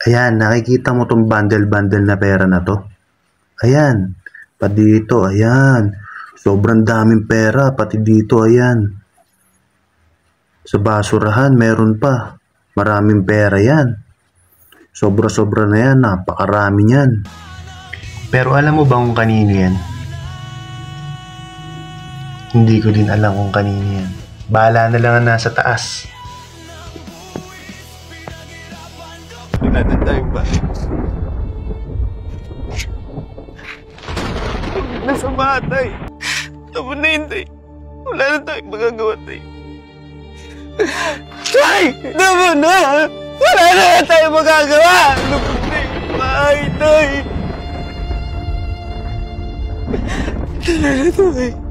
Ayan, nakikita mo tong bundle-bundle na pera na to? Ayan, pa dito, ayan. Sobrang daming pera, pati dito, ayan. Sa basurahan, meron pa. Maraming pera yan. Sobra-sobra na yan, napakarami yan. Pero alam mo ba kung kanino yan? Hindi ko din alam kung kanino yan. Bahala na lang ang nasa taas. Wala na tayong bahay. Nasa batay. Tama na yun, tay. Wala na tayong magagawa, tay. Tay! Tama na! Wala na tayong magagawa! Lupot na yung bahay, tay. Tala na to, tay.